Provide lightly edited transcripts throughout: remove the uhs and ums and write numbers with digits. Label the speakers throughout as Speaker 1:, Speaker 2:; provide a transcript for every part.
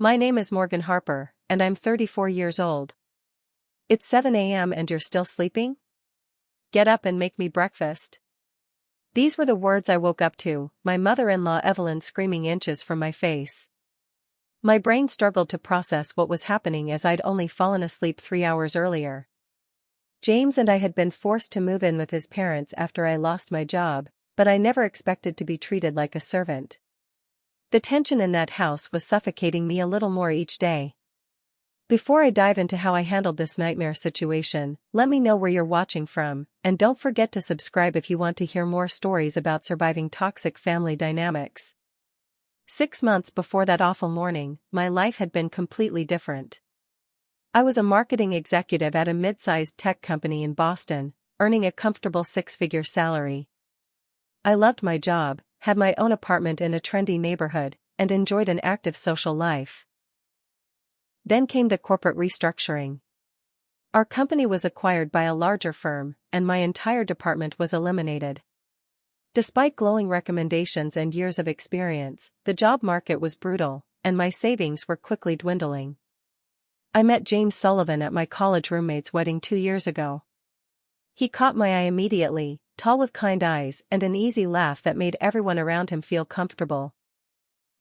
Speaker 1: My name is Morgan Harper, and I'm 34 years old. It's 7 a.m. and you're still sleeping? Get up and make me breakfast. These were the words I woke up to, my mother-in-law Evelyn screaming inches from my face. My brain struggled to process what was happening as I'd only fallen asleep 3 hours earlier. James and I had been forced to move in with his parents after I lost my job, but I never expected to be treated like a servant. The tension in that house was suffocating me a little more each day. Before I dive into how I handled this nightmare situation, let me know where you're watching from, and don't forget to subscribe if you want to hear more stories about surviving toxic family dynamics. 6 months before that awful morning, my life had been completely different. I was a marketing executive at a mid-sized tech company in Boston, earning a comfortable 6-figure salary. I loved my job, had my own apartment in a trendy neighborhood, and enjoyed an active social life. Then came the corporate restructuring. Our company was acquired by a larger firm, and my entire department was eliminated. Despite glowing recommendations and years of experience, the job market was brutal, and my savings were quickly dwindling. I met James Sullivan at my college roommate's wedding 2 years ago. He caught my eye immediately, tall with kind eyes and an easy laugh that made everyone around him feel comfortable.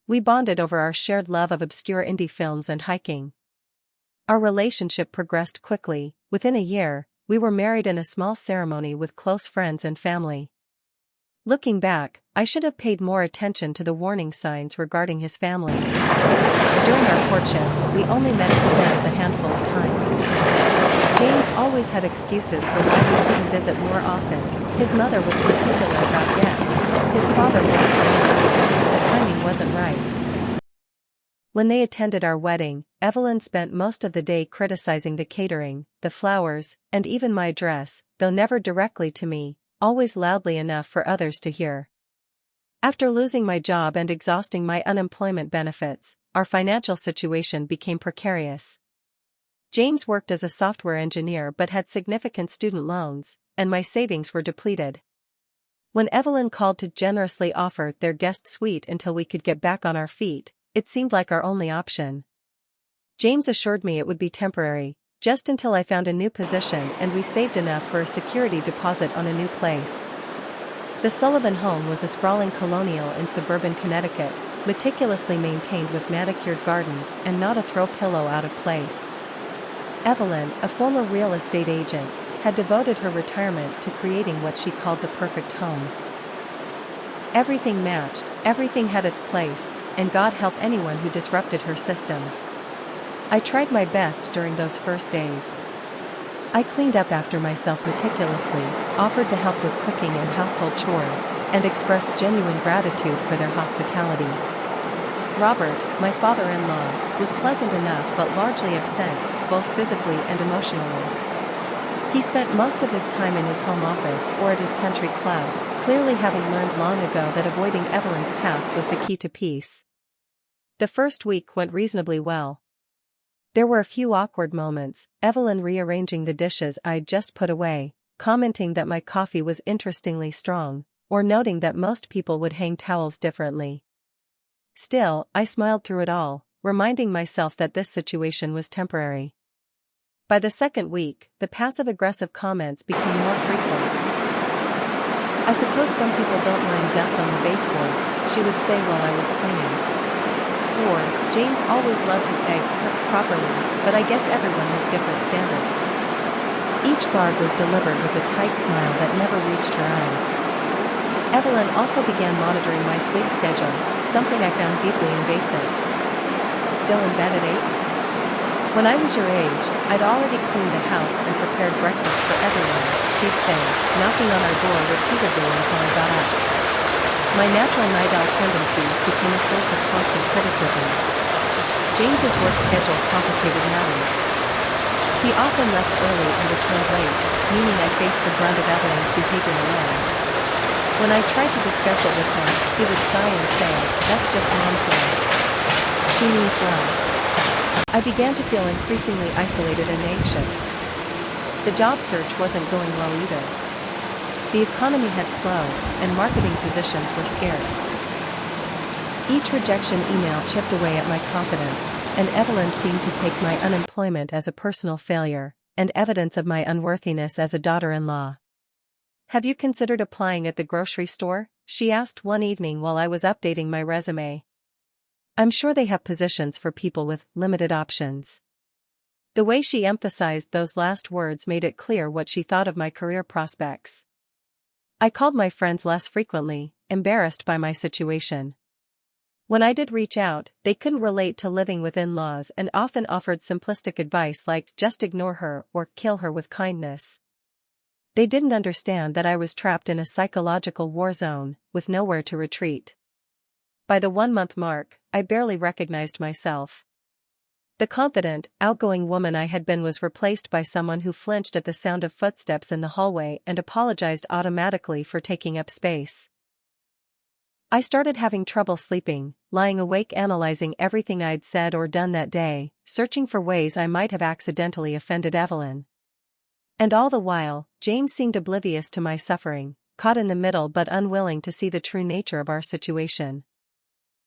Speaker 1: We bonded over our shared love of obscure indie films and hiking. Our relationship progressed quickly. Within a year, we were married in a small ceremony with close friends and family. Looking back, I should have paid more attention to the warning signs regarding his family. During our courtship, we only met his parents a handful of times. James always had excuses for why we couldn't visit more often. His mother was particular about guests, his father worked for many years, the timing wasn't right. When they attended our wedding, Evelyn spent most of the day criticizing the catering, the flowers, and even my dress, though never directly to me, always loudly enough for others to hear. After losing my job and exhausting my unemployment benefits, our financial situation became precarious. James worked as a software engineer but had significant student loans, and my savings were depleted. When Evelyn called to generously offer their guest suite until we could get back on our feet, it seemed like our only option. James assured me it would be temporary, just until I found a new position and we saved enough for a security deposit on a new place. The Sullivan home was a sprawling colonial in suburban Connecticut, meticulously maintained with manicured gardens and not a throw pillow out of place. Evelyn, a former real estate agent, had devoted her retirement to creating what she called the perfect home. Everything matched, everything had its place, and God help anyone who disrupted her system. I tried my best during those first days. I cleaned up after myself meticulously, offered to help with cooking and household chores, and expressed genuine gratitude for their hospitality. Robert, my father-in-law, was pleasant enough but largely absent, both physically and emotionally. He spent most of his time in his home office or at his country club, clearly having learned long ago that avoiding Evelyn's path was the key to peace. The first week went reasonably well. There were a few awkward moments, Evelyn rearranging the dishes I'd just put away, commenting that my coffee was interestingly strong, or noting that most people would hang towels differently. Still, I smiled through it all, reminding myself that this situation was temporary. By the second week, the passive-aggressive comments became more frequent. "I suppose some people don't mind dust on the baseboards," she would say while I was cleaning. Or, "James always loved his eggs cooked properly, but I guess everyone has different standards." Each guard was delivered with a tight smile that never reached her eyes. Evelyn also began monitoring my sleep schedule, something I found deeply invasive. "Still in bed at 8? When I was your age, I'd already cleaned the house and prepared breakfast for everyone," she'd say, knocking on our door repeatedly until I got up. My natural night owl tendencies became a source of constant criticism. James's work schedule complicated matters. He often left early and returned late, meaning I faced the brunt of Evelyn's behavior alone. When I tried to discuss it with him, he would sigh and say, "That's just Mom's way. She means well." I began to feel increasingly isolated and anxious. The job search wasn't going well either. The economy had slowed, and marketing positions were scarce. Each rejection email chipped away at my confidence, and Evelyn seemed to take my unemployment as a personal failure, and evidence of my unworthiness as a daughter-in-law. "Have you considered applying at the grocery store?" she asked one evening while I was updating my resume. "I'm sure they have positions for people with limited options." The way she emphasized those last words made it clear what she thought of my career prospects. I called my friends less frequently, embarrassed by my situation. When I did reach out, they couldn't relate to living with in-laws and often offered simplistic advice like just ignore her or kill her with kindness. They didn't understand that I was trapped in a psychological war zone, with nowhere to retreat. By the 1-month mark, I barely recognized myself. The confident, outgoing woman I had been was replaced by someone who flinched at the sound of footsteps in the hallway and apologized automatically for taking up space. I started having trouble sleeping, lying awake analyzing everything I'd said or done that day, searching for ways I might have accidentally offended Evelyn. And all the while, James seemed oblivious to my suffering, caught in the middle but unwilling to see the true nature of our situation.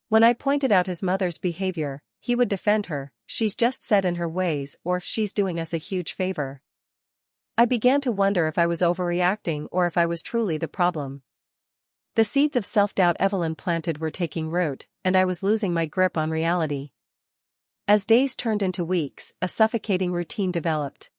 Speaker 1: When I pointed out his mother's behavior, he would defend her, "She's just set in her ways," or "She's doing us a huge favor." I began to wonder if I was overreacting or if I was truly the problem. The seeds of self-doubt Evelyn planted were taking root, and I was losing my grip on reality. As days turned into weeks, a suffocating routine developed.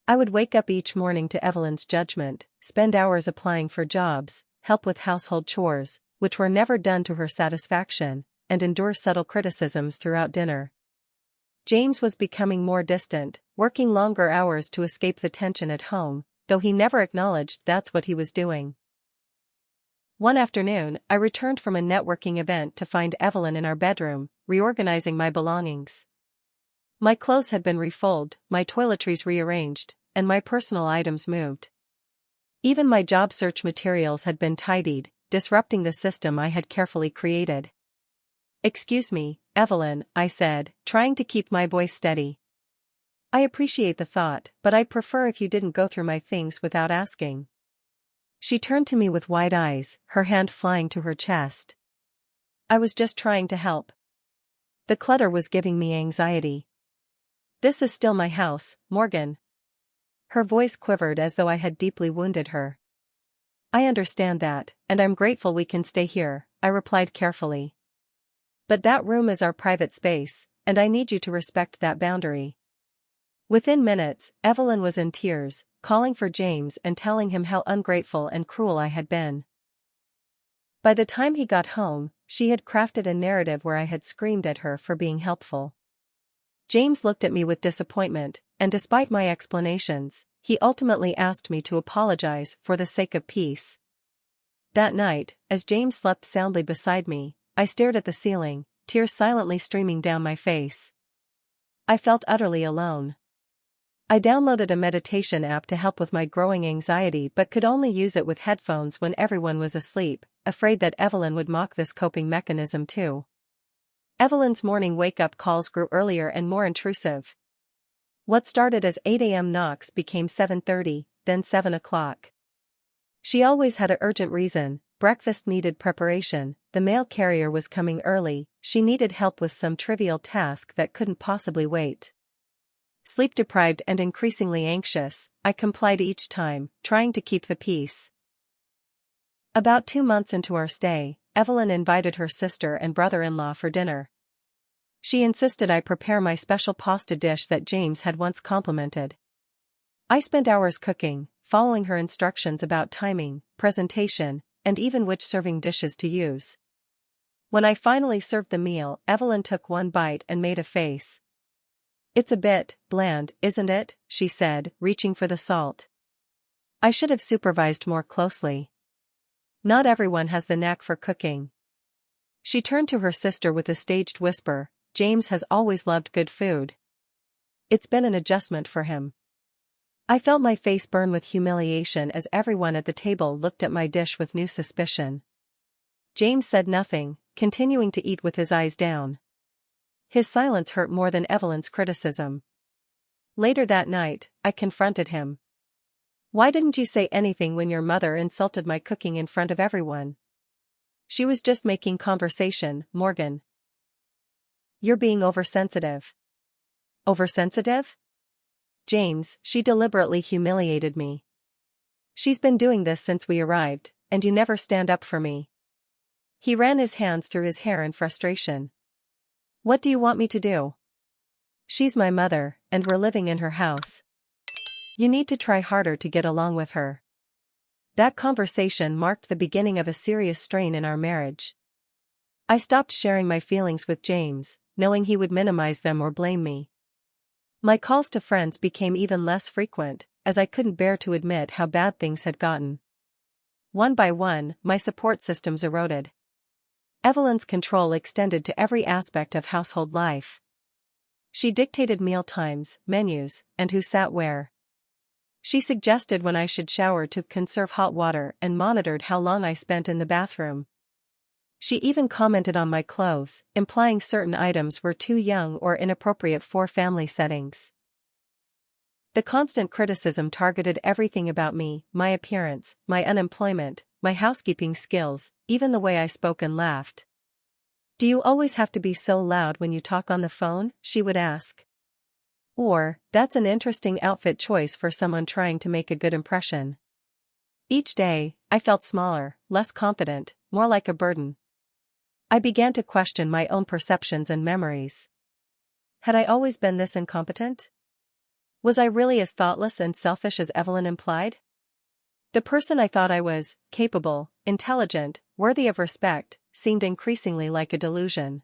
Speaker 1: I would wake up each morning to Evelyn's judgment, spend hours applying for jobs, help with household chores, which were never done to her satisfaction, and endure subtle criticisms throughout dinner. James was becoming more distant, working longer hours to escape the tension at home, though he never acknowledged that's what he was doing. One afternoon, I returned from a networking event to find Evelyn in our bedroom, reorganizing my belongings. My clothes had been refolded, my toiletries rearranged, and my personal items moved. Even my job search materials had been tidied, disrupting the system I had carefully created. "Excuse me, Evelyn," I said, trying to keep my voice steady. "I appreciate the thought, but I'd prefer if you didn't go through my things without asking." She turned to me with wide eyes, her hand flying to her chest. "I was just trying to help. The clutter was giving me anxiety." "This is still my house, Morgan." Her voice quivered as though I had deeply wounded her. "I understand that, and I'm grateful we can stay here," I replied carefully. "But that room is our private space, and I need you to respect that boundary." Within minutes, Evelyn was in tears, calling for James and telling him how ungrateful and cruel I had been. By the time he got home, she had crafted a narrative where I had screamed at her for being helpful. James looked at me with disappointment, and despite my explanations, he ultimately asked me to apologize for the sake of peace. That night, as James slept soundly beside me, I stared at the ceiling, tears silently streaming down my face. I felt utterly alone. I downloaded a meditation app to help with my growing anxiety but could only use it with headphones when everyone was asleep, afraid that Evelyn would mock this coping mechanism too. Evelyn's morning wake-up calls grew earlier and more intrusive. What started as 8 a.m. knocks became 7:30, then 7 o'clock. She always had an urgent reason: breakfast needed preparation, the mail carrier was coming early, she needed help with some trivial task that couldn't possibly wait. Sleep-deprived and increasingly anxious, I complied each time, trying to keep the peace. About 2 months into our stay, Evelyn invited her sister and brother-in-law for dinner. She insisted I prepare my special pasta dish that James had once complimented. I spent hours cooking, following her instructions about timing, presentation, and even which serving dishes to use. When I finally served the meal, Evelyn took one bite and made a face. "It's a bit bland, isn't it?" she said, reaching for the salt. I should have supervised more closely. Not everyone has the knack for cooking. She turned to her sister with a staged whisper, "James has always loved good food. It's been an adjustment for him." I felt my face burn with humiliation as everyone at the table looked at my dish with new suspicion. James said nothing, continuing to eat with his eyes down. His silence hurt more than Evelyn's criticism. Later that night, I confronted him. "Why didn't you say anything when your mother insulted my cooking in front of everyone?" She was just making conversation, Morgan. You're being oversensitive. Oversensitive? James, she deliberately humiliated me. She's been doing this since we arrived, and you never stand up for me. He ran his hands through his hair in frustration. What do you want me to do? She's my mother, and we're living in her house. You need to try harder to get along with her. That conversation marked the beginning of a serious strain in our marriage. I stopped sharing my feelings with James, knowing he would minimize them or blame me. My calls to friends became even less frequent, as I couldn't bear to admit how bad things had gotten. One by one, my support systems eroded. Evelyn's control extended to every aspect of household life. She dictated meal times, menus, and who sat where. She suggested when I should shower to conserve hot water and monitored how long I spent in the bathroom. She even commented on my clothes, implying certain items were too young or inappropriate for family settings. The constant criticism targeted everything about me: my appearance, my unemployment, my housekeeping skills, even the way I spoke and laughed. Do you always have to be so loud when you talk on the phone? She would ask. Or, that's an interesting outfit choice for someone trying to make a good impression. Each day, I felt smaller, less confident, more like a burden. I began to question my own perceptions and memories. Had I always been this incompetent? Was I really as thoughtless and selfish as Evelyn implied? The person I thought I was, capable, intelligent, worthy of respect, seemed increasingly like a delusion.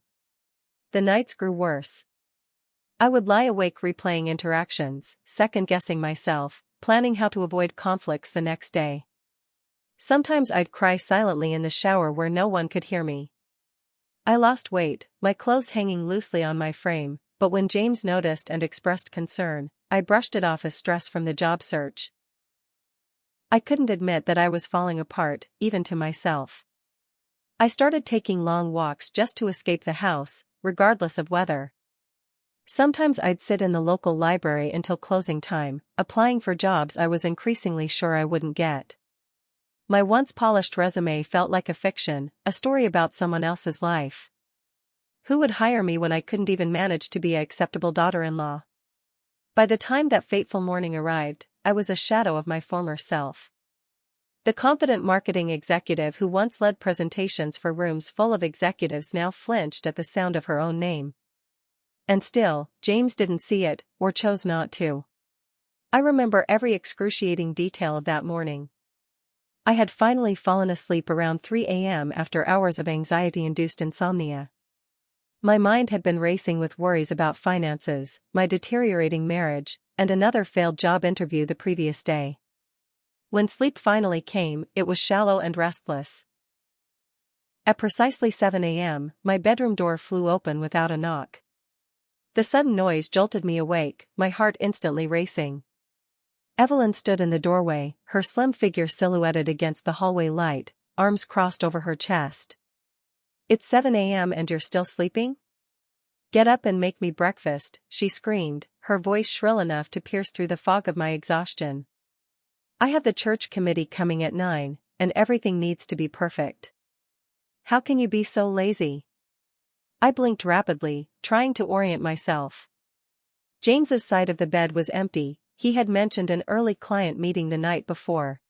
Speaker 1: The nights grew worse. I would lie awake replaying interactions, second-guessing myself, planning how to avoid conflicts the next day. Sometimes I'd cry silently in the shower where no one could hear me. I lost weight, my clothes hanging loosely on my frame, but when James noticed and expressed concern, I brushed it off as stress from the job search. I couldn't admit that I was falling apart, even to myself. I started taking long walks just to escape the house, regardless of weather. Sometimes I'd sit in the local library until closing time, applying for jobs I was increasingly sure I wouldn't get. My once polished resume felt like a fiction, a story about someone else's life. Who would hire me when I couldn't even manage to be an acceptable daughter-in-law? By the time that fateful morning arrived, I was a shadow of my former self. The confident marketing executive who once led presentations for rooms full of executives now flinched at the sound of her own name. And still, James didn't see it, or chose not to. I remember every excruciating detail of that morning. I had finally fallen asleep around 3 a.m. after hours of anxiety-induced insomnia. My mind had been racing with worries about finances, my deteriorating marriage, and another failed job interview the previous day. When sleep finally came, it was shallow and restless. At precisely 7 a.m., my bedroom door flew open without a knock. The sudden noise jolted me awake, my heart instantly racing. Evelyn stood in the doorway, her slim figure silhouetted against the hallway light, arms crossed over her chest. It's 7 a.m. and you're still sleeping? Get up and make me breakfast, she screamed, her voice shrill enough to pierce through the fog of my exhaustion. I have the church committee coming at 9, and everything needs to be perfect. How can you be so lazy? I blinked rapidly, trying to orient myself. James's side of the bed was empty. He had mentioned an early client meeting the night before.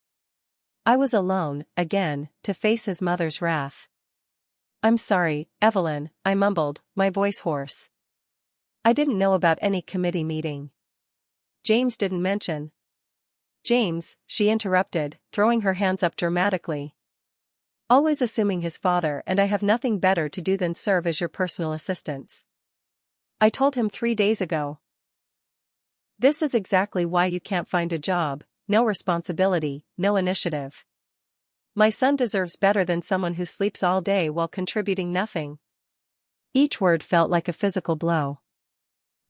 Speaker 1: I was alone, again, to face his mother's wrath. I'm sorry, Evelyn, I mumbled, my voice hoarse. I didn't know about any committee meeting. James didn't mention. James, she interrupted, throwing her hands up dramatically. Always assuming his father, and I have nothing better to do than serve as your personal assistants. I told him 3 days ago. This is exactly why you can't find a job: no responsibility, no initiative. My son deserves better than someone who sleeps all day while contributing nothing. Each word felt like a physical blow.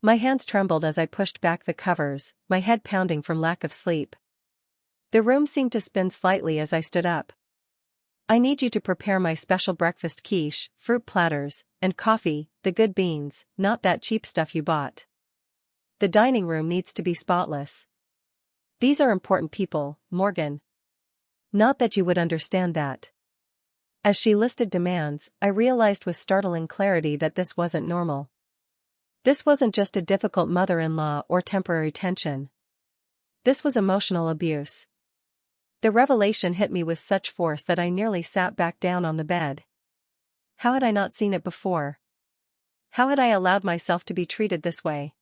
Speaker 1: My hands trembled as I pushed back the covers, my head pounding from lack of sleep. The room seemed to spin slightly as I stood up. I need you to prepare my special breakfast: quiche, fruit platters, and coffee, the good beans, not that cheap stuff you bought. The dining room needs to be spotless. These are important people, Morgan. Not that you would understand that. As she listed demands, I realized with startling clarity that this wasn't normal. This wasn't just a difficult mother-in-law or temporary tension. This was emotional abuse. The revelation hit me with such force that I nearly sat back down on the bed. How had I not seen it before? How had I allowed myself to be treated this way?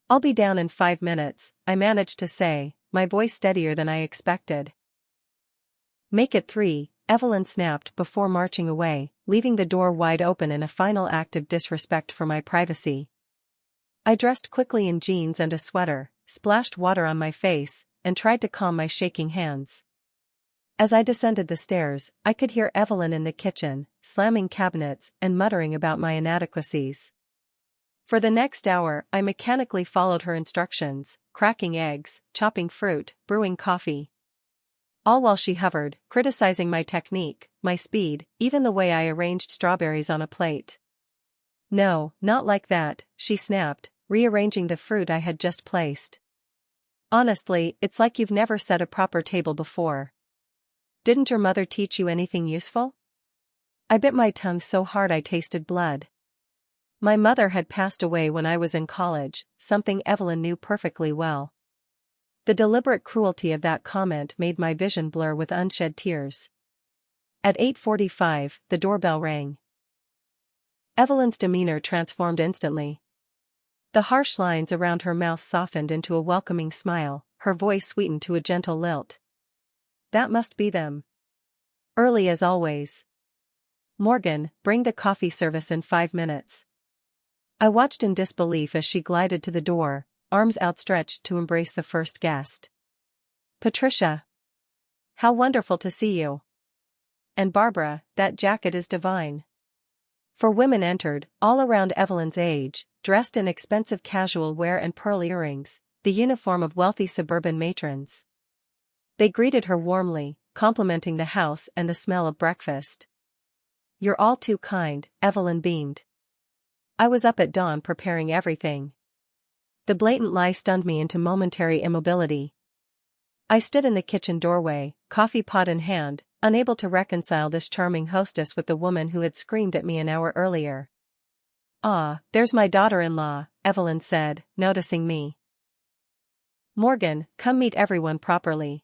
Speaker 1: "I'll be down in 5 minutes," I managed to say, my voice steadier than I expected. "Make it 3, Evelyn snapped before marching away, leaving the door wide open in a final act of disrespect for my privacy. I dressed quickly in jeans and a sweater, splashed water on my face, and tried to calm my shaking hands. As I descended the stairs, I could hear Evelyn in the kitchen, slamming cabinets and muttering about my inadequacies. For the next hour, I mechanically followed her instructions, cracking eggs, chopping fruit, brewing coffee. All while she hovered, criticizing my technique, my speed, even the way I arranged strawberries on a plate. "No, not like that," she snapped, rearranging the fruit I had just placed. "Honestly, it's like you've never set a proper table before. Didn't your mother teach you anything useful?" I bit my tongue so hard I tasted blood. My mother had passed away when I was in college, something Evelyn knew perfectly well. The deliberate cruelty of that comment made my vision blur with unshed tears. At 8:45, the doorbell rang. Evelyn's demeanor transformed instantly. The harsh lines around her mouth softened into a welcoming smile, her voice sweetened to a gentle lilt. "That must be them. Early as always. Morgan, bring the coffee service in 5 minutes." I watched in disbelief as she glided to the door, arms outstretched to embrace the first guest. "Patricia. How wonderful to see you. And Barbara, that jacket is divine." 4 women entered, all around Evelyn's age, dressed in expensive casual wear and pearl earrings, the uniform of wealthy suburban matrons. They greeted her warmly, complimenting the house and the smell of breakfast. "You're all too kind," Evelyn beamed. "I was up at dawn preparing everything." The blatant lie stunned me into momentary immobility. I stood in the kitchen doorway, coffee pot in hand, unable to reconcile this charming hostess with the woman who had screamed at me an hour earlier. "Ah, there's my daughter-in-law," Evelyn said, noticing me. "Morgan, come meet everyone properly.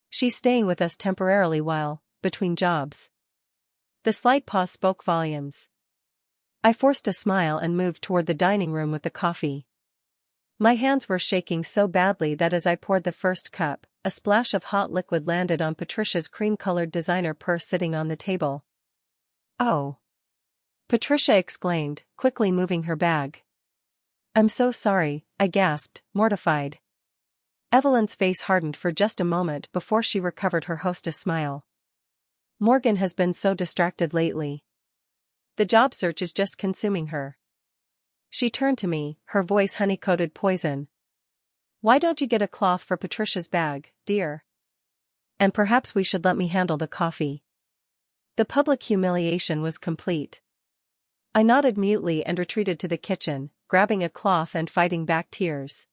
Speaker 1: She's staying with us temporarily while, between jobs." The slight pause spoke volumes. I forced a smile and moved toward the dining room with the coffee. My hands were shaking so badly that as I poured the first cup, a splash of hot liquid landed on Patricia's cream-colored designer purse sitting on the table. "Oh!" Patricia exclaimed, quickly moving her bag. "I'm so sorry," I gasped, mortified. Evelyn's face hardened for just a moment before she recovered her hostess smile. "Morgan has been so distracted lately. The job search is just consuming her." She turned to me, her voice honey-coated poison. "Why don't you get a cloth for Patricia's bag, dear? And perhaps we should let me handle the coffee." The public humiliation was complete. I nodded mutely and retreated to the kitchen, grabbing a cloth and fighting back tears.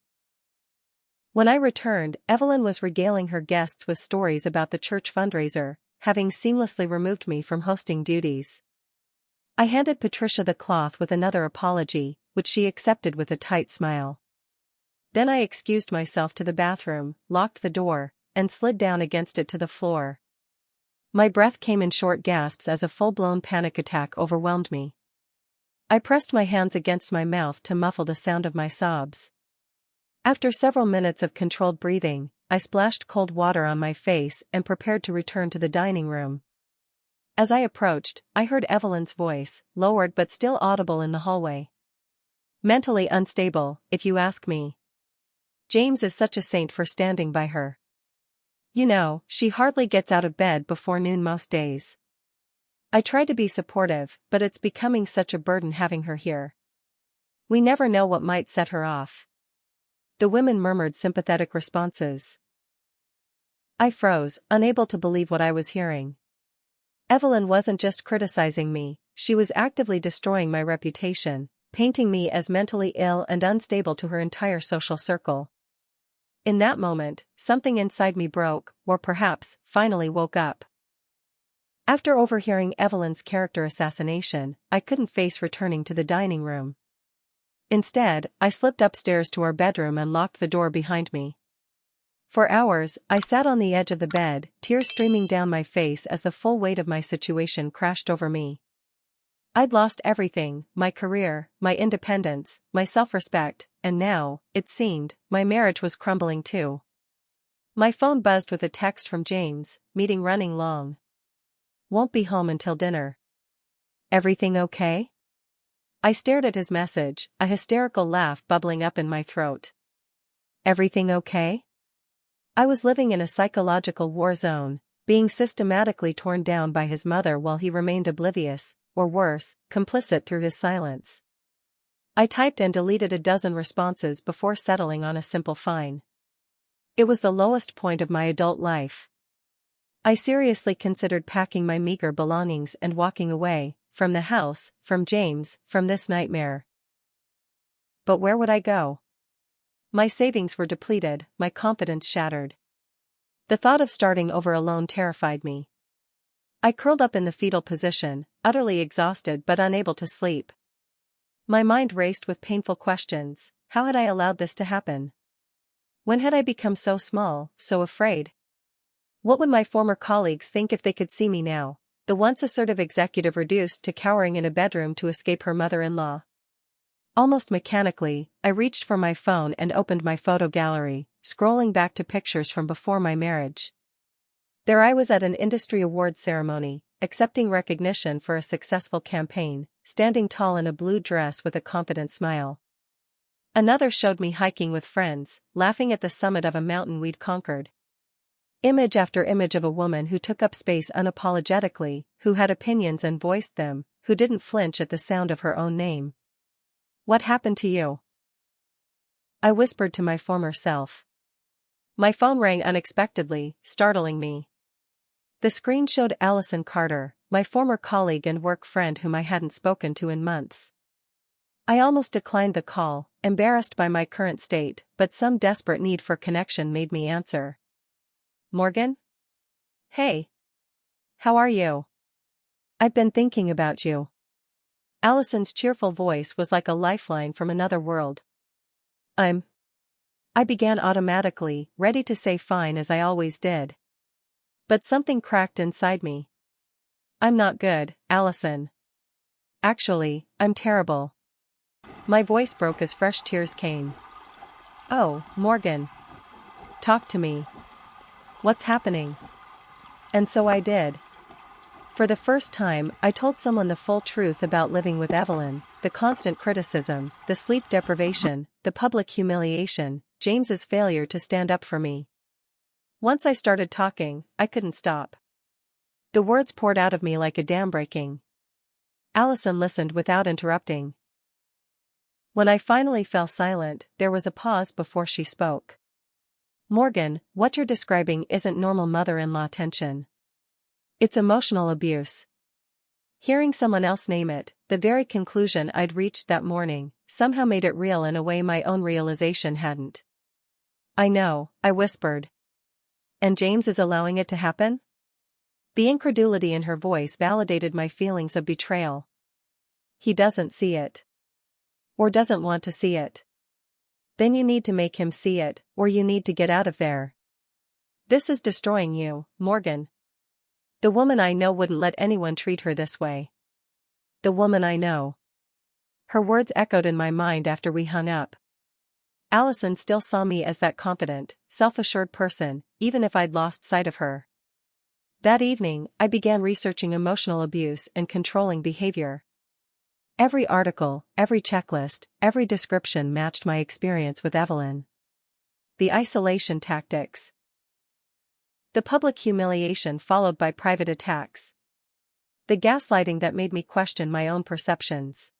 Speaker 1: When I returned, Evelyn was regaling her guests with stories about the church fundraiser, having seamlessly removed me from hosting duties. I handed Patricia the cloth with another apology, which she accepted with a tight smile. Then I excused myself to the bathroom, locked the door, and slid down against it to the floor. My breath came in short gasps as a full-blown panic attack overwhelmed me. I pressed my hands against my mouth to muffle the sound of my sobs. After several minutes of controlled breathing, I splashed cold water on my face and prepared to return to the dining room. As I approached, I heard Evelyn's voice, lowered but still audible in the hallway. "Mentally unstable, if you ask me. James is such a saint for standing by her. You know, she hardly gets out of bed before noon most days. I try to be supportive, but it's becoming such a burden having her here. We never know what might set her off." The women murmured sympathetic responses. I froze, unable to believe what I was hearing. Evelyn wasn't just criticizing me, she was actively destroying my reputation, painting me as mentally ill and unstable to her entire social circle. In that moment, something inside me broke, or perhaps, finally woke up. After overhearing Evelyn's character assassination, I couldn't face returning to the dining room. Instead, I slipped upstairs to our bedroom and locked the door behind me. For hours, I sat on the edge of the bed, tears streaming down my face as the full weight of my situation crashed over me. I'd lost everything, my career, my independence, my self-respect, and now, it seemed, my marriage was crumbling too. My phone buzzed with a text from James, meeting running long. Won't be home until dinner. Everything okay? I stared at his message, a hysterical laugh bubbling up in my throat. Everything okay? I was living in a psychological war zone, being systematically torn down by his mother while he remained oblivious, or worse, complicit through his silence. I typed and deleted a dozen responses before settling on a simple fine. It was the lowest point of my adult life. I seriously considered packing my meager belongings and walking away, from the house, from James, from this nightmare. But where would I go? My savings were depleted, my confidence shattered. The thought of starting over alone terrified me. I curled up in the fetal position, utterly exhausted but unable to sleep. My mind raced with painful questions. How had I allowed this to happen? When had I become so small, so afraid? What would my former colleagues think if they could see me now, the once assertive executive reduced to cowering in a bedroom to escape her mother-in-law? Almost mechanically, I reached for my phone and opened my photo gallery, scrolling back to pictures from before my marriage. There I was at an industry awards ceremony, accepting recognition for a successful campaign, standing tall in a blue dress with a confident smile. Another showed me hiking with friends, laughing at the summit of a mountain we'd conquered. Image after image of a woman who took up space unapologetically, who had opinions and voiced them, who didn't flinch at the sound of her own name. What happened to you? I whispered to my former self. My phone rang unexpectedly, startling me. The screen showed Allison Carter, my former colleague and work friend whom I hadn't spoken to in months. I almost declined the call, embarrassed by my current state, but some desperate need for connection made me answer. Morgan? Hey. How are you? I've been thinking about you. Allison's cheerful voice was like a lifeline from another world. I began automatically, ready to say fine as I always did. But something cracked inside me. I'm not good, Allison. Actually, I'm terrible. My voice broke as fresh tears came. Oh, Morgan. Talk to me. What's happening? And so I did. For the first time, I told someone the full truth about living with Evelyn, the constant criticism, the sleep deprivation, the public humiliation, James's failure to stand up for me. Once I started talking, I couldn't stop. The words poured out of me like a dam breaking. Allison listened without interrupting. When I finally fell silent, there was a pause before she spoke. Morgan, what you're describing isn't normal mother-in-law tension. It's emotional abuse. Hearing someone else name it, the very conclusion I'd reached that morning, somehow made it real in a way my own realization hadn't. I know, I whispered. And James is allowing it to happen? The incredulity in her voice validated my feelings of betrayal. He doesn't see it. Or doesn't want to see it. Then you need to make him see it, or you need to get out of there. This is destroying you, Morgan. The woman I know wouldn't let anyone treat her this way. The woman I know. Her words echoed in my mind after we hung up. Allison still saw me as that confident, self-assured person, even if I'd lost sight of her. That evening, I began researching emotional abuse and controlling behavior. Every article, every checklist, every description matched my experience with Evelyn. The isolation tactics. The public humiliation followed by private attacks. The gaslighting that made me question my own perceptions.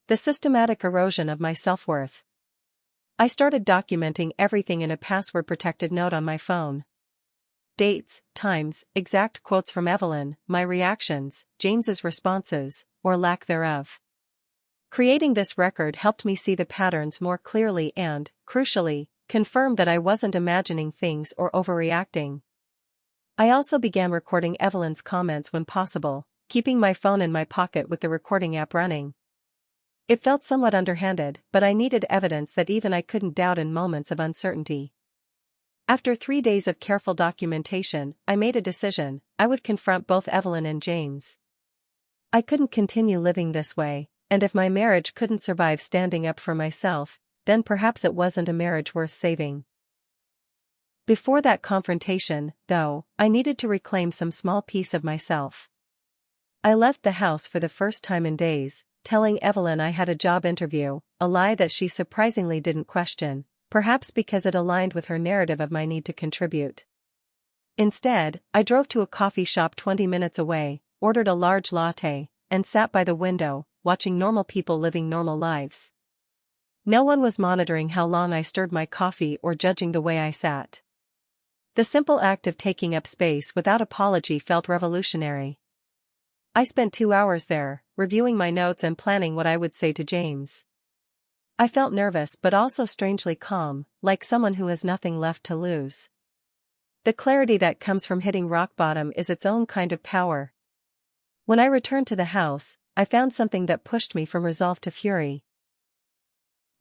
Speaker 1: The systematic erosion of my self-worth. I started documenting everything in a password-protected note on my phone. Dates, times, exact quotes from Evelyn, my reactions, James's responses, or lack thereof. Creating this record helped me see the patterns more clearly and, crucially, confirmed that I wasn't imagining things or overreacting. I also began recording Evelyn's comments when possible, keeping my phone in my pocket with the recording app running. It felt somewhat underhanded, but I needed evidence that even I couldn't doubt in moments of uncertainty. After 3 days of careful documentation, I made a decision: I would confront both Evelyn and James. I couldn't continue living this way, and if my marriage couldn't survive standing up for myself, then perhaps it wasn't a marriage worth saving. Before that confrontation, though, I needed to reclaim some small piece of myself. I left the house for the first time in days, telling Evelyn I had a job interview, a lie that she surprisingly didn't question, perhaps because it aligned with her narrative of my need to contribute. Instead, I drove to a coffee shop 20 minutes away, ordered a large latte, and sat by the window, watching normal people living normal lives. No one was monitoring how long I stirred my coffee or judging the way I sat. The simple act of taking up space without apology felt revolutionary. I spent 2 hours there, reviewing my notes and planning what I would say to James. I felt nervous but also strangely calm, like someone who has nothing left to lose. The clarity that comes from hitting rock bottom is its own kind of power. When I returned to the house, I found something that pushed me from resolve to fury.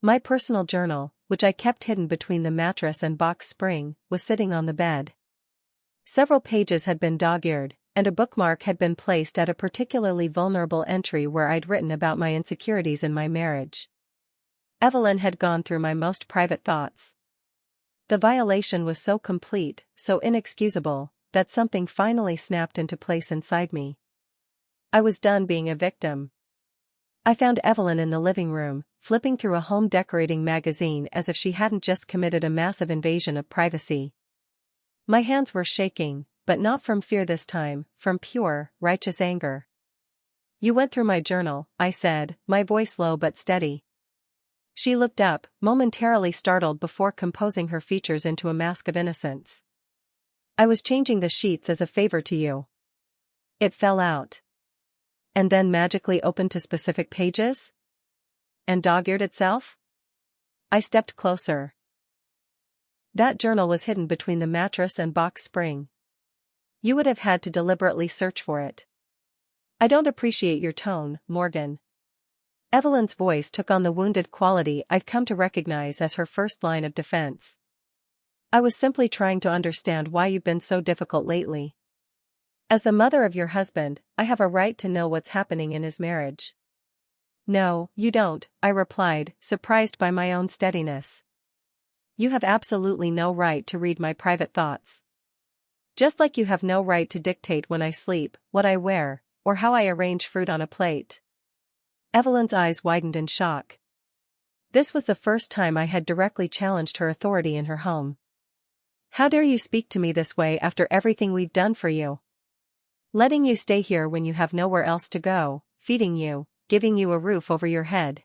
Speaker 1: My personal journal, which I kept hidden between the mattress and box spring, was sitting on the bed. Several pages had been dog-eared, and a bookmark had been placed at a particularly vulnerable entry where I'd written about my insecurities in my marriage. Evelyn had gone through my most private thoughts. The violation was so complete, so inexcusable, that something finally snapped into place inside me. I was done being a victim. I found Evelyn in the living room, flipping through a home decorating magazine as if she hadn't just committed a massive invasion of privacy. My hands were shaking, but not from fear this time, from pure, righteous anger. "You went through my journal," I said, my voice low but steady. She looked up, momentarily startled before composing her features into a mask of innocence. "I was changing the sheets as a favor to you." It fell out. "And then magically opened to specific pages? And dog-eared itself?" I stepped closer. "That journal was hidden between the mattress and box spring. You would have had to deliberately search for it." "I don't appreciate your tone, Morgan." Evelyn's voice took on the wounded quality I'd come to recognize as her first line of defense. "I was simply trying to understand why you've been so difficult lately. As the mother of your husband, I have a right to know what's happening in his marriage." "No, you don't," I replied, surprised by my own steadiness. "You have absolutely no right to read my private thoughts. Just like you have no right to dictate when I sleep, what I wear, or how I arrange fruit on a plate." Evelyn's eyes widened in shock. This was the first time I had directly challenged her authority in her home. "How dare you speak to me this way after everything we've done for you? Letting you stay here when you have nowhere else to go, feeding you, giving you a roof over your head."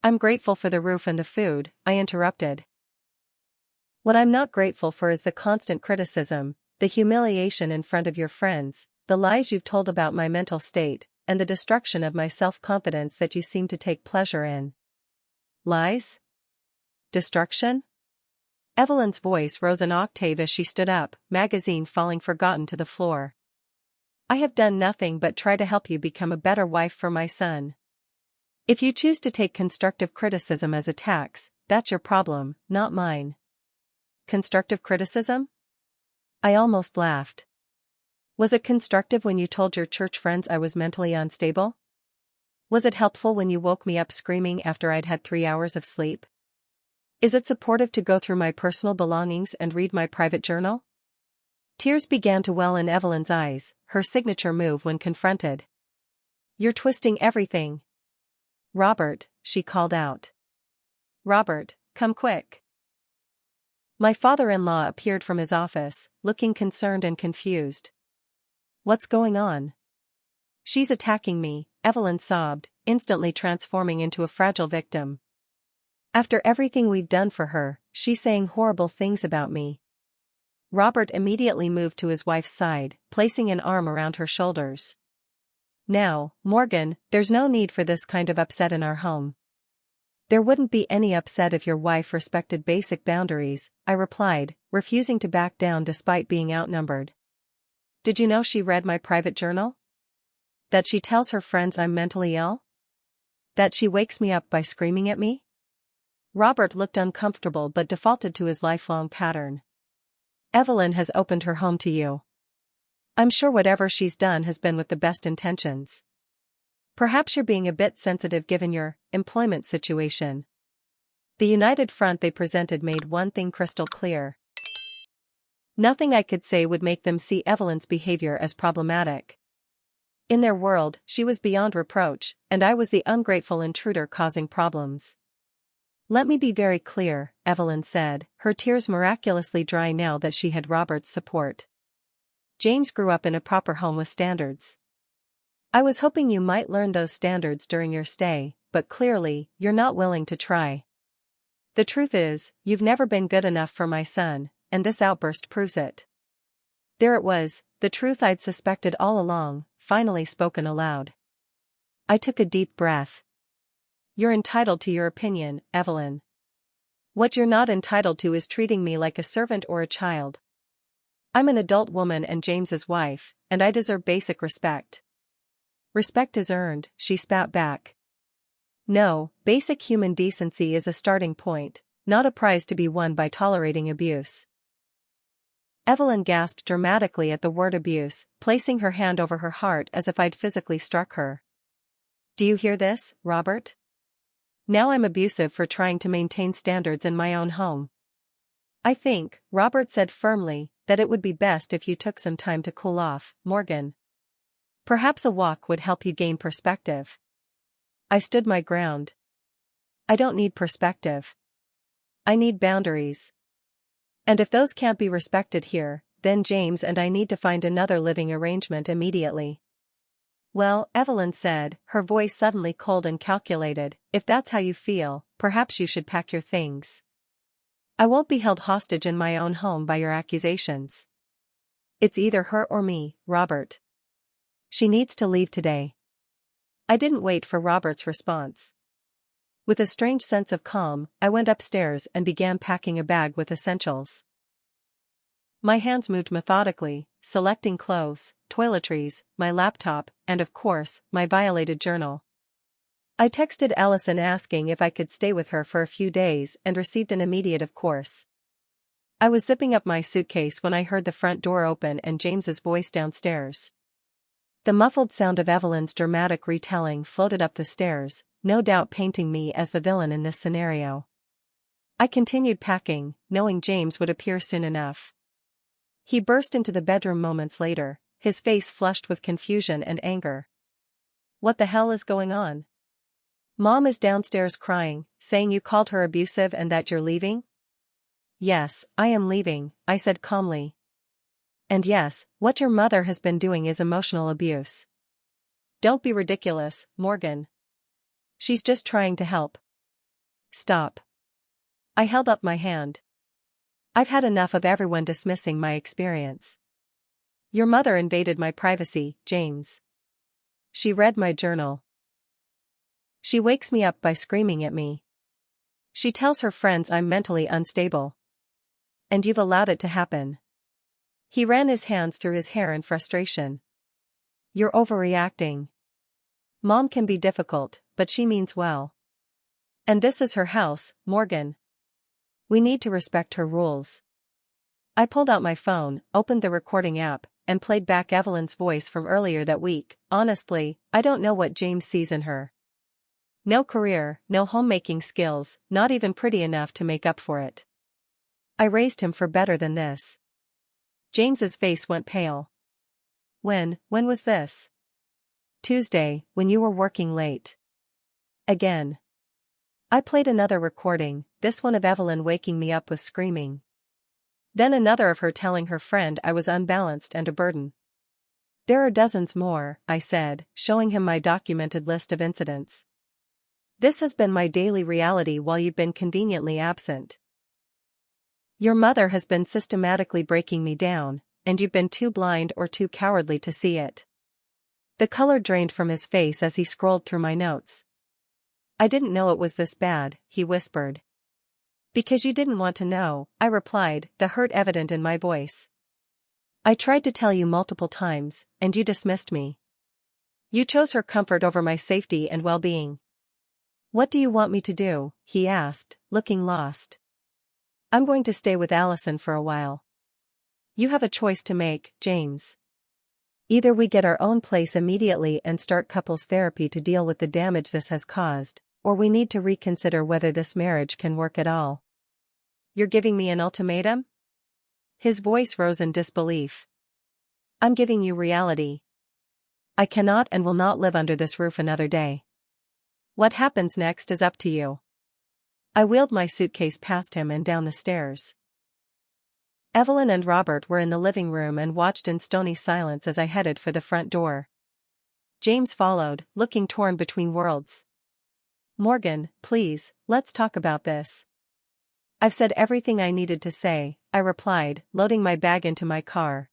Speaker 1: "I'm grateful for the roof and the food," I interrupted. "What I'm not grateful for is the constant criticism, the humiliation in front of your friends, the lies you've told about my mental state, and the destruction of my self-confidence that you seem to take pleasure in." "Lies? Destruction?" Evelyn's voice rose an octave as she stood up, magazine falling forgotten to the floor. "I have done nothing but try to help you become a better wife for my son. If you choose to take constructive criticism as attacks, that's your problem, not mine." "Constructive criticism?" I almost laughed. "Was it constructive when you told your church friends I was mentally unstable? Was it helpful when you woke me up screaming after I'd had 3 hours of sleep? Is it supportive to go through my personal belongings and read my private journal?" Tears began to well in Evelyn's eyes, her signature move when confronted. "You're twisting everything." "Robert," she called out. "Robert, come quick." My father-in-law appeared from his office, looking concerned and confused. "What's going on?" "She's attacking me," Evelyn sobbed, instantly transforming into a fragile victim. "After everything we've done for her, she's saying horrible things about me." Robert immediately moved to his wife's side, placing an arm around her shoulders. "Now, Morgan, there's no need for this kind of upset in our home." "There wouldn't be any upset if your wife respected basic boundaries," I replied, refusing to back down despite being outnumbered. Did you know she read my private journal? That she tells her friends I'm mentally ill? That she wakes me up by screaming at me? Robert looked uncomfortable but defaulted to his lifelong pattern. Evelyn has opened her home to you. I'm sure whatever she's done has been with the best intentions. Perhaps you're being a bit sensitive given your employment situation. The united front they presented made one thing crystal clear. Nothing I could say would make them see Evelyn's behavior as problematic. In their world, she was beyond reproach, and I was the ungrateful intruder causing problems. Let me be very clear, Evelyn said, her tears miraculously dry now that she had Robert's support. James grew up in a proper home with standards. I was hoping you might learn those standards during your stay, but clearly, you're not willing to try. The truth is, you've never been good enough for my son, and this outburst proves it. There it was, the truth I'd suspected all along, finally spoken aloud. I took a deep breath. You're entitled to your opinion, Evelyn. What you're not entitled to is treating me like a servant or a child. I'm an adult woman and James's wife, and I deserve basic respect. Respect is earned, she spat back. No, basic human decency is a starting point, not a prize to be won by tolerating abuse. Evelyn gasped dramatically at the word abuse, placing her hand over her heart as if I'd physically struck her. Do you hear this, Robert? Now I'm abusive for trying to maintain standards in my own home. I think, Robert said firmly, that it would be best if you took some time to cool off, Morgan. Perhaps a walk would help you gain perspective. I stood my ground. I don't need perspective. I need boundaries. And if those can't be respected here, then James and I need to find another living arrangement immediately. Well, Evelyn said, her voice suddenly cold and calculated, if that's how you feel, perhaps you should pack your things. I won't be held hostage in my own home by your accusations. It's either her or me, Robert. She needs to leave today. I didn't wait for Robert's response. With a strange sense of calm, I went upstairs and began packing a bag with essentials. My hands moved methodically, selecting clothes, toiletries, my laptop, and of course, my violated journal. I texted Allison asking if I could stay with her for a few days and received an immediate of course. I was zipping up my suitcase when I heard the front door open and James's voice downstairs. The muffled sound of Evelyn's dramatic retelling floated up the stairs, no doubt painting me as the villain in this scenario. I continued packing, knowing James would appear soon enough. He burst into the bedroom moments later, his face flushed with confusion and anger. What the hell is going on? Mom is downstairs crying, saying you called her abusive and that you're leaving? Yes, I am leaving, I said calmly. And yes, what your mother has been doing is emotional abuse. Don't be ridiculous, Morgan. She's just trying to help. Stop. I held up my hand. I've had enough of everyone dismissing my experience. Your mother invaded my privacy, James. She read my journal. She wakes me up by screaming at me. She tells her friends I'm mentally unstable. And you've allowed it to happen. He ran his hands through his hair in frustration. You're overreacting. Mom can be difficult, but she means well. And this is her house, Morgan. We need to respect her rules. I pulled out my phone, opened the recording app, and played back Evelyn's voice from earlier that week. Honestly, I don't know what James sees in her. No career, no homemaking skills, not even pretty enough to make up for it. I raised him for better than this. James's face went pale. When was this? Tuesday, when you were working late. Again. I played another recording, this one of Evelyn waking me up with screaming. Then another of her telling her friend I was unbalanced and a burden. There are dozens more, I said, showing him my documented list of incidents. This has been my daily reality while you've been conveniently absent. Your mother has been systematically breaking me down, and you've been too blind or too cowardly to see it. The color drained from his face as he scrolled through my notes. I didn't know it was this bad, he whispered. Because you didn't want to know, I replied, the hurt evident in my voice. I tried to tell you multiple times, and you dismissed me. You chose her comfort over my safety and well-being. What do you want me to do? He asked, looking lost. I'm going to stay with Allison for a while. You have a choice to make, James. Either we get our own place immediately and start couples therapy to deal with the damage this has caused, or we need to reconsider whether this marriage can work at all. You're giving me an ultimatum? His voice rose in disbelief. I'm giving you reality. I cannot and will not live under this roof another day. What happens next is up to you. I wheeled my suitcase past him and down the stairs. Evelyn and Robert were in the living room and watched in stony silence as I headed for the front door. James followed, looking torn between worlds. Morgan, please, let's talk about this. I've said everything I needed to say, I replied, loading my bag into my car.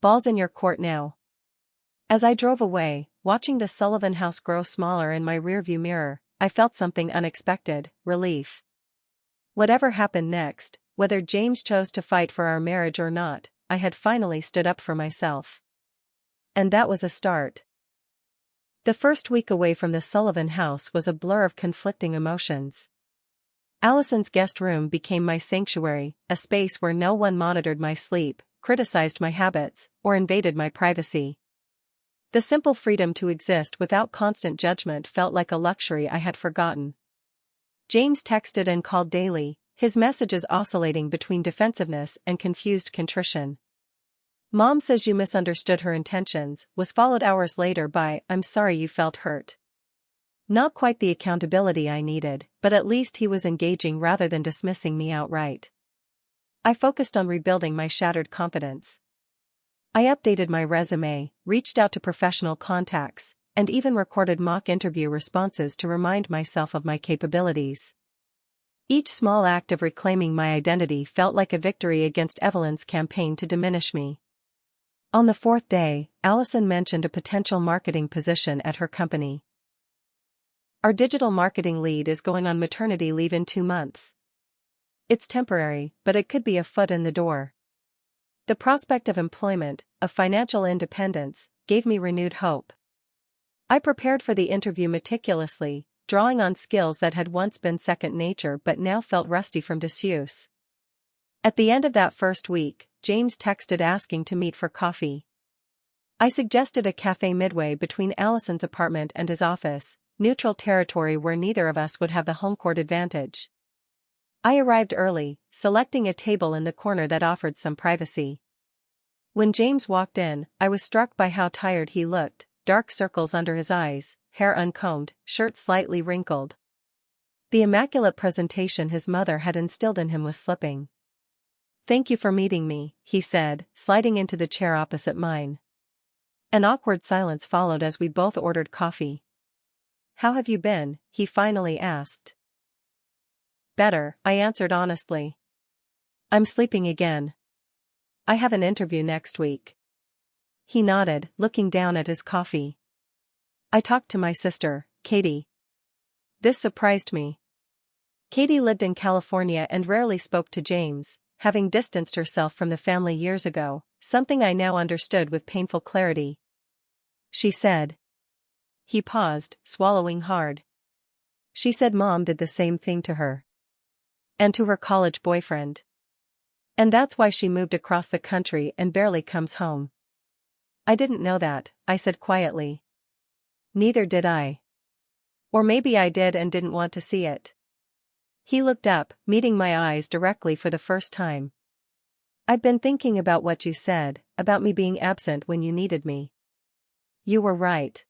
Speaker 1: Ball's in your court now. As I drove away, watching the Sullivan house grow smaller in my rearview mirror, I felt something unexpected, relief. Whatever happened next, whether James chose to fight for our marriage or not, I had finally stood up for myself. And that was a start. The first week away from the Sullivan house was a blur of conflicting emotions. Allison's guest room became my sanctuary, a space where no one monitored my sleep, criticized my habits, or invaded my privacy. The simple freedom to exist without constant judgment felt like a luxury I had forgotten. James texted and called daily, his messages oscillating between defensiveness and confused contrition. Mom says you misunderstood her intentions, was followed hours later by, I'm sorry you felt hurt. Not quite the accountability I needed, but at least he was engaging rather than dismissing me outright. I focused on rebuilding my shattered confidence. I updated my resume, reached out to professional contacts, and even recorded mock interview responses to remind myself of my capabilities. Each small act of reclaiming my identity felt like a victory against Evelyn's campaign to diminish me. On the fourth day, Allison mentioned a potential marketing position at her company. Our digital marketing lead is going on maternity leave in 2 months. It's temporary, but it could be a foot in the door. The prospect of employment, of financial independence, gave me renewed hope. I prepared for the interview meticulously, drawing on skills that had once been second nature but now felt rusty from disuse. At the end of that first week, James texted asking to meet for coffee. I suggested a cafe midway between Allison's apartment and his office, neutral territory where neither of us would have the home court advantage. I arrived early, selecting a table in the corner that offered some privacy. When James walked in, I was struck by how tired he looked, dark circles under his eyes, hair uncombed, shirt slightly wrinkled. The immaculate presentation his mother had instilled in him was slipping. Thank you for meeting me, he said, sliding into the chair opposite mine. An awkward silence followed as we both ordered coffee. How have you been? He finally asked. Better, I answered honestly. I'm sleeping again. I have an interview next week. He nodded, looking down at his coffee. I talked to my sister, Katie. This surprised me. Katie lived in California and rarely spoke to James, having distanced herself from the family years ago, something I now understood with painful clarity. She said. He paused, swallowing hard. She said Mom did the same thing to her. And to her college boyfriend. And that's why she moved across the country and barely comes home. I didn't know that, I said quietly. Neither did I. Or maybe I did and didn't want to see it. He looked up, meeting my eyes directly for the first time. I've been thinking about what you said, about me being absent when you needed me. You were right.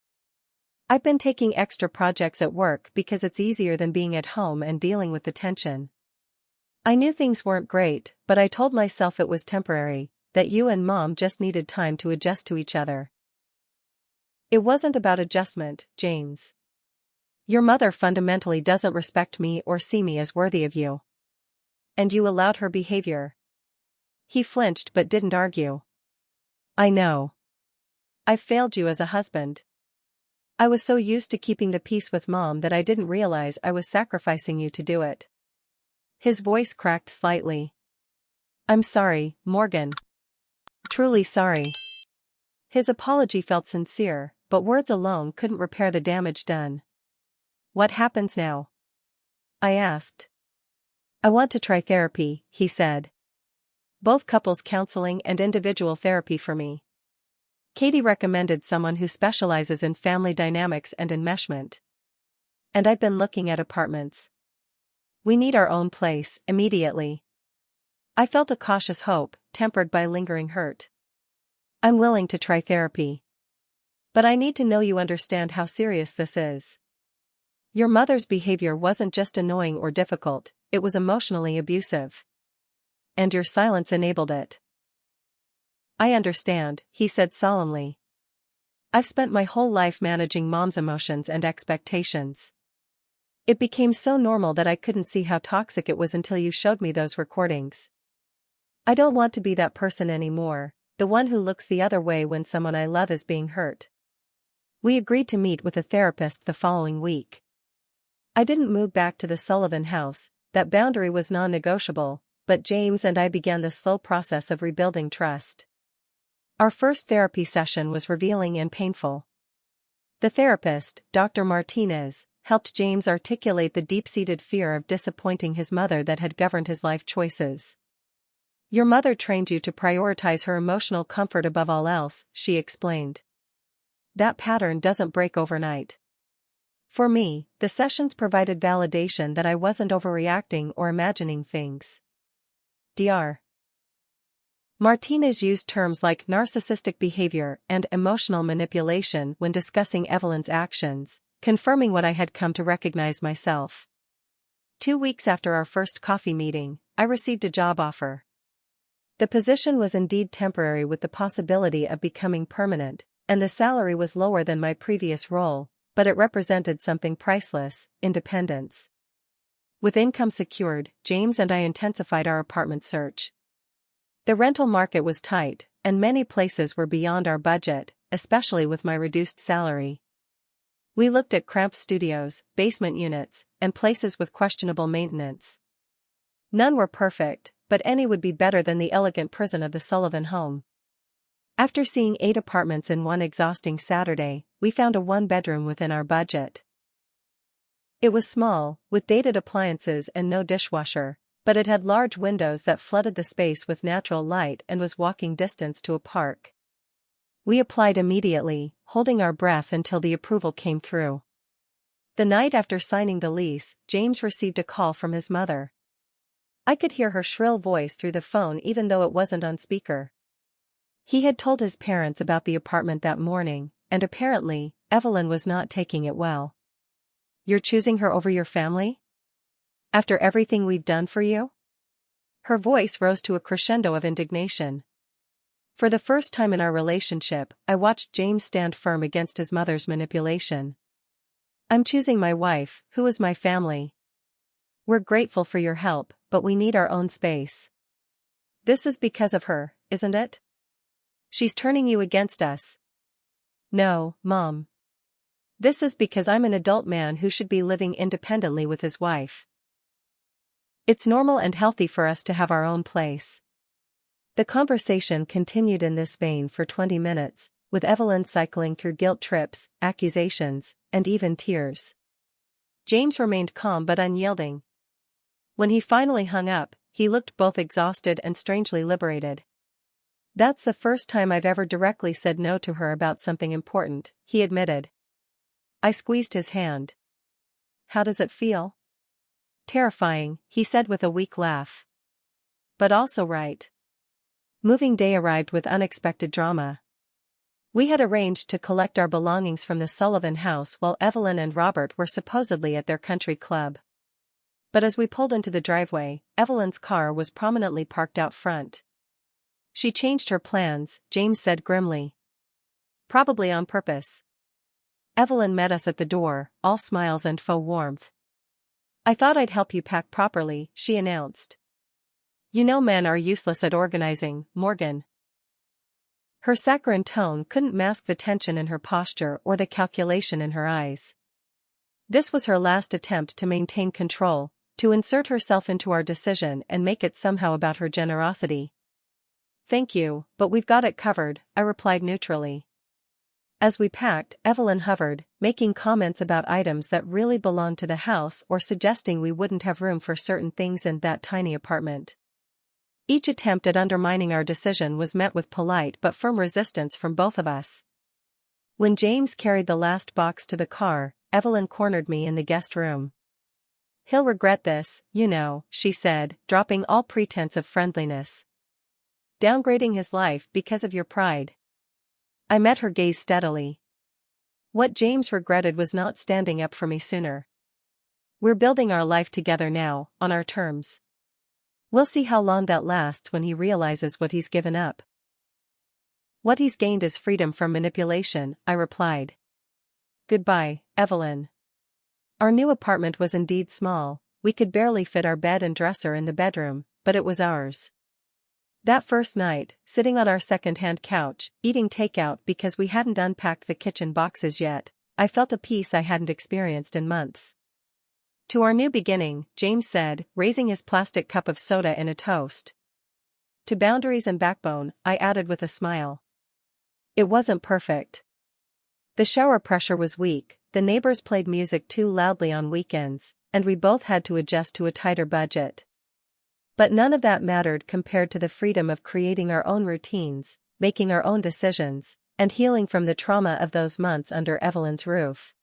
Speaker 1: I've been taking extra projects at work because it's easier than being at home and dealing with the tension. I knew things weren't great, but I told myself it was temporary, that you and Mom just needed time to adjust to each other. It wasn't about adjustment, James. Your mother fundamentally doesn't respect me or see me as worthy of you. And you allowed her behavior. He flinched but didn't argue. I know. I failed you as a husband. I was so used to keeping the peace with Mom that I didn't realize I was sacrificing you to do it. His voice cracked slightly. I'm sorry, Morgan. Truly sorry. His apology felt sincere, but words alone couldn't repair the damage done. What happens now? I asked. I want to try therapy, he said. Both couples counseling and individual therapy for me. Katie recommended someone who specializes in family dynamics and enmeshment. And I've been looking at apartments. We need our own place, immediately. I felt a cautious hope, tempered by lingering hurt. I'm willing to try therapy. But I need to know you understand how serious this is. Your mother's behavior wasn't just annoying or difficult, it was emotionally abusive. And your silence enabled it. I understand, he said solemnly. I've spent my whole life managing mom's emotions and expectations. It became so normal that I couldn't see how toxic it was until you showed me those recordings. I don't want to be that person anymore, the one who looks the other way when someone I love is being hurt. We agreed to meet with a therapist the following week. I didn't move back to the Sullivan house, that boundary was non-negotiable, but James and I began the slow process of rebuilding trust. Our first therapy session was revealing and painful. The therapist, Dr. Martinez, helped James articulate the deep-seated fear of disappointing his mother that had governed his life choices. Your mother trained you to prioritize her emotional comfort above all else, she explained. That pattern doesn't break overnight. For me, the sessions provided validation that I wasn't overreacting or imagining things. Dr. Martinez used terms like narcissistic behavior and emotional manipulation when discussing Evelyn's actions, confirming what I had come to recognize myself. 2 weeks after our first coffee meeting, I received a job offer. The position was indeed temporary with the possibility of becoming permanent, and the salary was lower than my previous role, but it represented something priceless: independence. With income secured, James and I intensified our apartment search. The rental market was tight, and many places were beyond our budget, especially with my reduced salary. We looked at cramped studios, basement units, and places with questionable maintenance. None were perfect, but any would be better than the elegant prison of the Sullivan home. After seeing 8 apartments in one exhausting Saturday, we found a 1-bedroom within our budget. It was small, with dated appliances and no dishwasher, but it had large windows that flooded the space with natural light and was walking distance to a park. We applied immediately, holding our breath until the approval came through. The night after signing the lease, James received a call from his mother. I could hear her shrill voice through the phone even though it wasn't on speaker. He had told his parents about the apartment that morning, and apparently, Evelyn was not taking it well. You're choosing her over your family? After everything we've done for you? Her voice rose to a crescendo of indignation. For the first time in our relationship, I watched James stand firm against his mother's manipulation. I'm choosing my wife, who is my family. We're grateful for your help, but we need our own space. This is because of her, isn't it? She's turning you against us. No, Mom. This is because I'm an adult man who should be living independently with his wife. It's normal and healthy for us to have our own place. The conversation continued in this vein for 20 minutes, with Evelyn cycling through guilt trips, accusations, and even tears. James remained calm but unyielding. When he finally hung up, he looked both exhausted and strangely liberated. That's the first time I've ever directly said no to her about something important, he admitted. I squeezed his hand. How does it feel? Terrifying, he said with a weak laugh. But also right. Moving day arrived with unexpected drama. We had arranged to collect our belongings from the Sullivan house while Evelyn and Robert were supposedly at their country club. But as we pulled into the driveway, Evelyn's car was prominently parked out front. She changed her plans, James said grimly. Probably on purpose. Evelyn met us at the door, all smiles and faux warmth. I thought I'd help you pack properly, she announced. You know men are useless at organizing, Morgan. Her saccharine tone couldn't mask the tension in her posture or the calculation in her eyes. This was her last attempt to maintain control, to insert herself into our decision and make it somehow about her generosity. Thank you, but we've got it covered, I replied neutrally. As we packed, Evelyn hovered, making comments about items that really belonged to the house or suggesting we wouldn't have room for certain things in that tiny apartment. Each attempt at undermining our decision was met with polite but firm resistance from both of us. When James carried the last box to the car, Evelyn cornered me in the guest room. "He'll regret this, you know," she said, dropping all pretense of friendliness. "Downgrading his life because of your pride." I met her gaze steadily. What James regretted was not standing up for me sooner. We're building our life together now, on our terms. We'll see how long that lasts when he realizes what he's given up. What he's gained is freedom from manipulation, I replied. Goodbye, Evelyn. Our new apartment was indeed small. We could barely fit our bed and dresser in the bedroom, but it was ours. That first night, sitting on our second-hand couch, eating takeout because we hadn't unpacked the kitchen boxes yet, I felt a peace I hadn't experienced in months. To our new beginning, James said, raising his plastic cup of soda in a toast. To boundaries and backbone, I added with a smile. It wasn't perfect. The shower pressure was weak, the neighbors played music too loudly on weekends, and we both had to adjust to a tighter budget. But none of that mattered compared to the freedom of creating our own routines, making our own decisions, and healing from the trauma of those months under Evelyn's roof.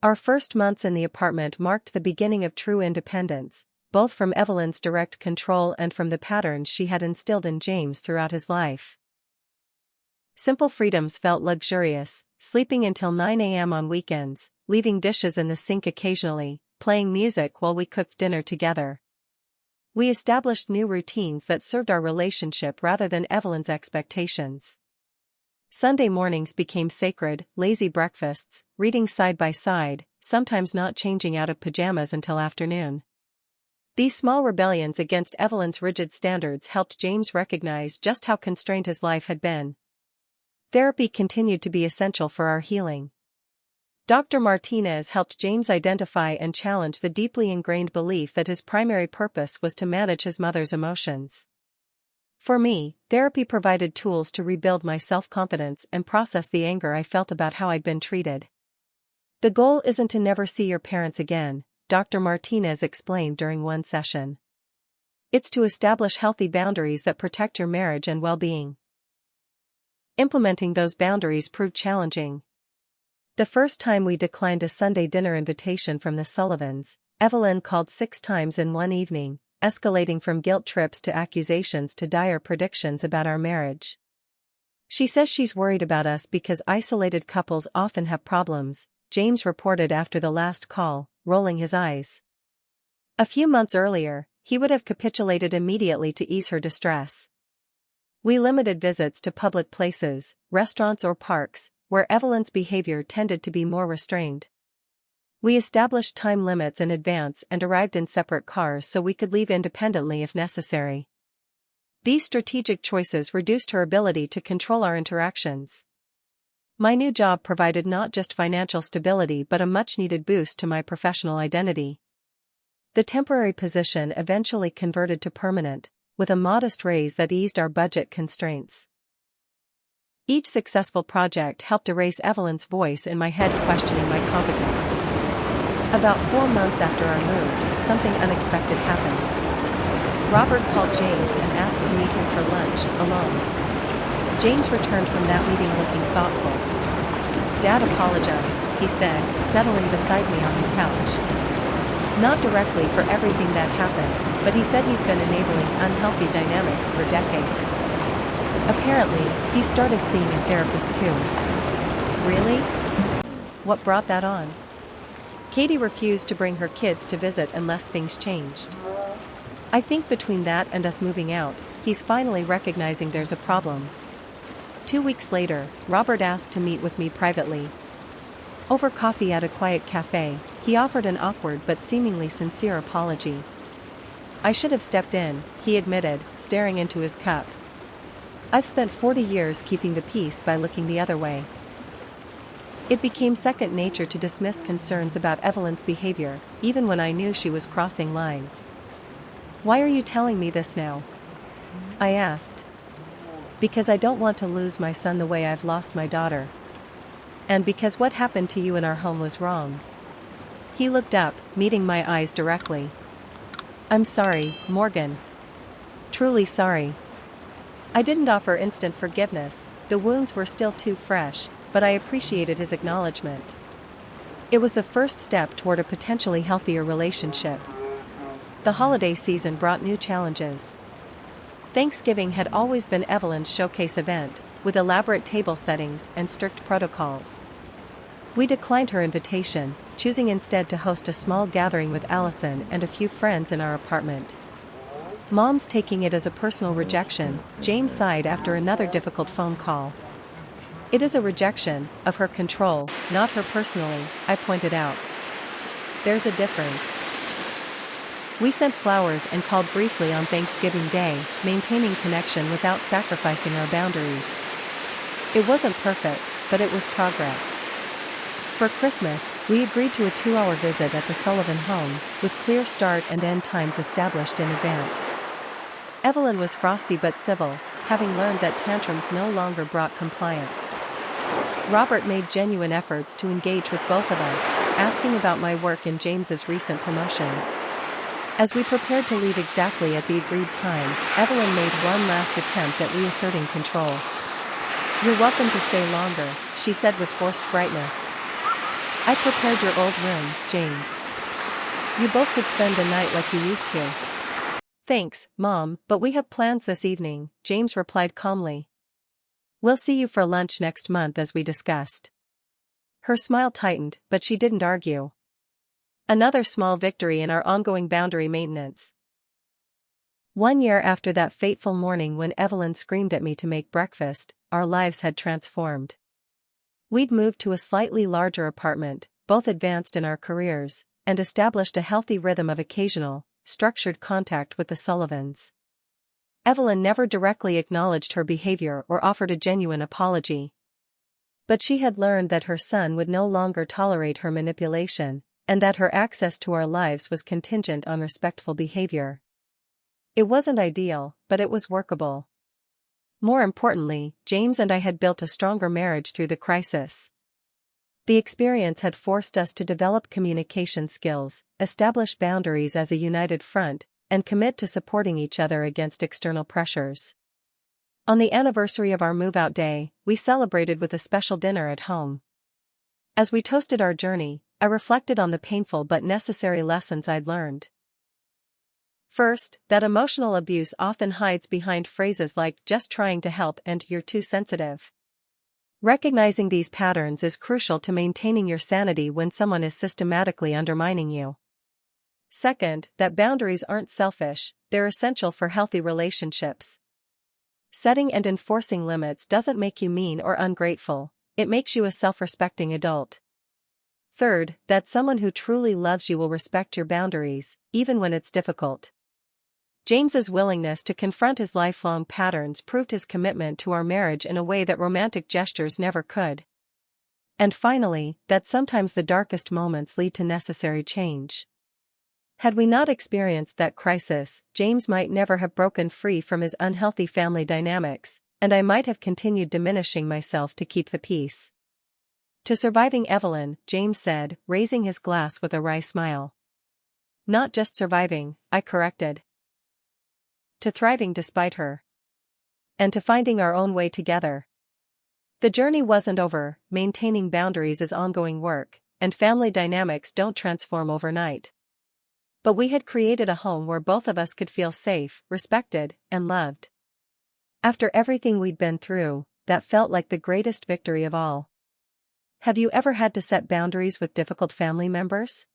Speaker 1: Our first months in the apartment marked the beginning of true independence, both from Evelyn's direct control and from the patterns she had instilled in James throughout his life. Simple freedoms felt luxurious, sleeping until 9 a.m. on weekends, leaving dishes in the sink occasionally, playing music while we cooked dinner together. We established new routines that served our relationship rather than Evelyn's expectations. Sunday mornings became sacred, lazy breakfasts, reading side by side, sometimes not changing out of pajamas until afternoon. These small rebellions against Evelyn's rigid standards helped James recognize just how constrained his life had been. Therapy continued to be essential for our healing. Dr. Martinez helped James identify and challenge the deeply ingrained belief that his primary purpose was to manage his mother's emotions. For me, therapy provided tools to rebuild my self-confidence and process the anger I felt about how I'd been treated. The goal isn't to never see your parents again, Dr. Martinez explained during one session. It's to establish healthy boundaries that protect your marriage and well-being. Implementing those boundaries proved challenging. The first time we declined a Sunday dinner invitation from the Sullivans, Evelyn called 6 times in one evening, escalating from guilt trips to accusations to dire predictions about our marriage. She says she's worried about us because isolated couples often have problems, James reported after the last call, rolling his eyes. A few months earlier, he would have capitulated immediately to ease her distress. We limited visits to public places, restaurants or parks, where Evelyn's behavior tended to be more restrained. We established time limits in advance and arrived in separate cars so we could leave independently if necessary. These strategic choices reduced her ability to control our interactions. My new job provided not just financial stability but a much-needed boost to my professional identity. The temporary position eventually converted to permanent, with a modest raise that eased our budget constraints. Each successful project helped erase Evelyn's voice in my head questioning my competence. About 4 months after our move, something unexpected happened. Robert called James and asked to meet him for lunch, alone. James returned from that meeting looking thoughtful. "Dad apologized," he said, settling beside me on the couch. "Not directly for everything that happened, but he said he's been enabling unhealthy dynamics for decades. Apparently, he started seeing a therapist too." "Really? What brought that on?" "Katie refused to bring her kids to visit unless things changed. I think between that and us moving out, he's finally recognizing there's a problem." 2 weeks later, Robert asked to meet with me privately. Over coffee at a quiet cafe, he offered an awkward but seemingly sincere apology. "I should have stepped in," he admitted, staring into his cup. "I've spent 40 years keeping the peace by looking the other way." It became second nature to dismiss concerns about Evelyn's behavior, even when I knew she was crossing lines. "Why are you telling me this now?" I asked. Because I don't want to lose my son the way I've lost my daughter. And because what happened to you in our home was wrong. He looked up, meeting my eyes directly. I'm sorry, Morgan. Truly sorry. I didn't offer instant forgiveness, the wounds were still too fresh, but I appreciated his acknowledgement. It was the first step toward a potentially healthier relationship. The holiday season brought new challenges. Thanksgiving had always been Evelyn's showcase event, with elaborate table settings and strict protocols. We declined her invitation, choosing instead to host a small gathering with Allison and a few friends in our apartment. Mom's taking it as a personal rejection, James sighed after another difficult phone call. It is a rejection of her control, not her personally, I pointed out. There's a difference. We sent flowers and called briefly on Thanksgiving Day, maintaining connection without sacrificing our boundaries. It wasn't perfect, but it was progress. For Christmas, we agreed to a 2-hour visit at the Sullivan home, with clear start and end times established in advance. Evelyn was frosty but civil, having learned that tantrums no longer brought compliance. Robert made genuine efforts to engage with both of us, asking about my work in James's recent promotion. As we prepared to leave exactly at the agreed time, Evelyn made one last attempt at reasserting control. You're welcome to stay longer, she said with forced brightness. I prepared your old room, James. You both could spend a night like you used to. Thanks, Mom, but we have plans this evening, James replied calmly. We'll see you for lunch next month as we discussed. Her smile tightened, but she didn't argue. Another small victory in our ongoing boundary maintenance. 1 year after that fateful morning when Evelyn screamed at me to make breakfast, our lives had transformed. We'd moved to a slightly larger apartment, both advanced in our careers, and established a healthy rhythm of occasional, structured contact with the Sullivans. Evelyn never directly acknowledged her behavior or offered a genuine apology. But she had learned that her son would no longer tolerate her manipulation, and that her access to our lives was contingent on respectful behavior. It wasn't ideal, but it was workable. More importantly, James and I had built a stronger marriage through the crisis. The experience had forced us to develop communication skills, establish boundaries as a united front, and commit to supporting each other against external pressures. On the anniversary of our move-out day, we celebrated with a special dinner at home. As we toasted our journey, I reflected on the painful but necessary lessons I'd learned. First, that emotional abuse often hides behind phrases like "just trying to help" and "you're too sensitive." Recognizing these patterns is crucial to maintaining your sanity when someone is systematically undermining you. Second, that boundaries aren't selfish, they're essential for healthy relationships. Setting and enforcing limits doesn't make you mean or ungrateful, it makes you a self-respecting adult. Third, that someone who truly loves you will respect your boundaries, even when it's difficult. James's willingness to confront his lifelong patterns proved his commitment to our marriage in a way that romantic gestures never could. And finally, that sometimes the darkest moments lead to necessary change. Had we not experienced that crisis, James might never have broken free from his unhealthy family dynamics, and I might have continued diminishing myself to keep the peace. To surviving Evelyn, James said, raising his glass with a wry smile. Not just surviving, I corrected. To thriving despite her. And to finding our own way together. The journey wasn't over, maintaining boundaries is ongoing work, and family dynamics don't transform overnight. But we had created a home where both of us could feel safe, respected, and loved. After everything we'd been through, that felt like the greatest victory of all. Have you ever had to set boundaries with difficult family members?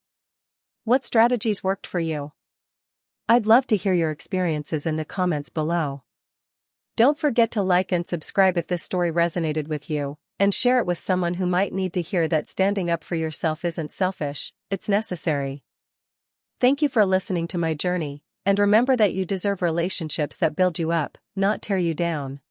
Speaker 1: What strategies worked for you? I'd love to hear your experiences in the comments below. Don't forget to like and subscribe if this story resonated with you, and share it with someone who might need to hear that standing up for yourself isn't selfish, it's necessary. Thank you for listening to my journey, and remember that you deserve relationships that build you up, not tear you down.